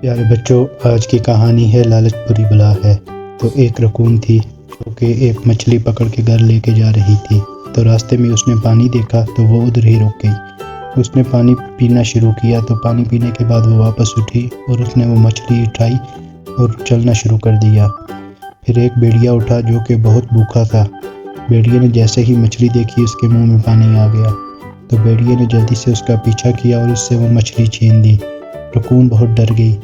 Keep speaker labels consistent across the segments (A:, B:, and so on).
A: پیارے بچوں، آج کی کہانی ہے لالچ بری بلا ہے۔ تو ایک رکون تھی جو کہ ایک مچھلی پکڑ کے گھر لے کے جا رہی تھی۔ تو راستے میں اس نے پانی دیکھا تو وہ ادھر ہی رک گئی۔ اس نے پانی پینا شروع کیا تو پانی پینے کے بعد وہ واپس اٹھی اور اس نے وہ مچھلی اٹھائی اور چلنا شروع کر دیا۔ پھر ایک بھیڑیا اٹھا جو کہ بہت بھوکا تھا۔ بھیڑیے نے جیسے ہی مچھلی دیکھی اس کے منہ میں پانی آ گیا۔ تو بھیڑیے نے جلدی سے اس کا پیچھا کیا اور اس سے وہ مچھلی چھین لی۔ رکون بہت ڈر گئی،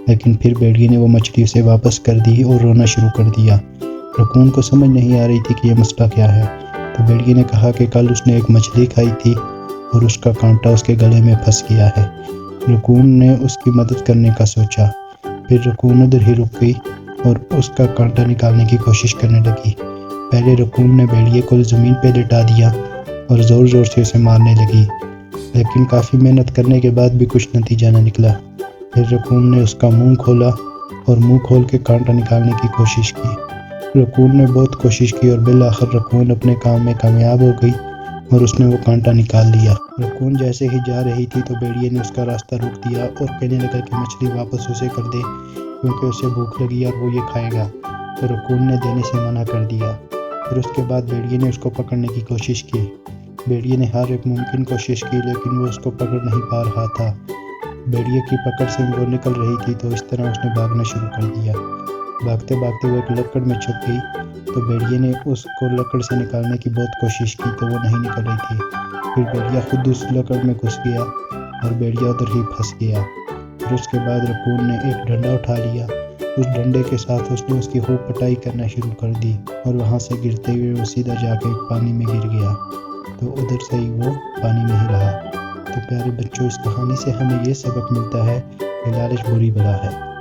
A: لیکن پھر بھیڑیے نے وہ مچھلی اسے واپس کر دی اور رونا شروع کر دیا۔ رکون کو سمجھ نہیں آ رہی تھی کہ یہ مسئلہ کیا ہے۔ تو بھیڑیے نے کہا کہ کل اس نے ایک مچھلی کھائی تھی اور اس کا کانٹا اس کے گلے میں پھنس گیا ہے۔ رکون نے اس کی مدد کرنے کا سوچا۔ پھر رکون ادھر ہی رک گئی اور اس کا کانٹا نکالنے کی کوشش کرنے لگی۔ پہلے رکون نے بھیڑیے کو زمین پہ لٹا دیا اور زور زور سے اسے مارنے لگی، لیکن کافی محنت کرنے کے بعد بھی کچھ نتیجہ نہ نکلا۔ پھر رکون نے اس کا منہ کھولا اور منہ کھول کے کانٹا نکالنے کی کوشش کی۔ رکون نے بہت کوشش کی اور بالآخر رکون اپنے کام میں کامیاب ہو گئی اور اس نے وہ کانٹا نکال لیا۔ رکون جیسے ہی جا رہی تھی تو بھیڑیے نے اس کا راستہ روک دیا اور کہنے لگا کہ مچھلی واپس اسے کر دے کیونکہ اسے بھوک لگی اور وہ یہ کھائے گا۔ تو رکون نے دینے سے منع کر دیا۔ پھر اس کے بعد بھیڑیے نے اس کو پکڑنے کی کوشش کی۔ بھیڑیے نے ہر ایک ممکن کوشش کی لیکن وہ اس کو پکڑ نہیں پا رہا تھا۔ بھیڑیے کی پکڑ سے وہ نکل رہی تھی تو اس طرح اس نے بھاگنا شروع کر دیا۔ بھاگتے بھاگتے وہ ایک لکڑ میں چھپ گئی۔ تو بھیڑیے نے اس کو لکڑ سے نکالنے کی بہت کوشش کی تو وہ نہیں نکل رہی تھی۔ پھر بھیڑیا خود اس لکڑ میں گھس گیا اور بھیڑیا ادھر ہی پھنس گیا۔ پھر اس کے بعد رکون نے ایک ڈنڈا اٹھا لیا۔ اس ڈنڈے کے ساتھ اس نے اس کی خوب پٹائی کرنا شروع کر دی اور وہاں سے گرتے ہوئے وہ سیدھا جا کے پانی میں گر گیا۔ تو ادھر سے ہی وہ پانی میں ہی رہا۔ تو پیارے بچوں، اس کہانی سے ہمیں یہ سبق ملتا ہے کہ لالچ بری بلا ہے۔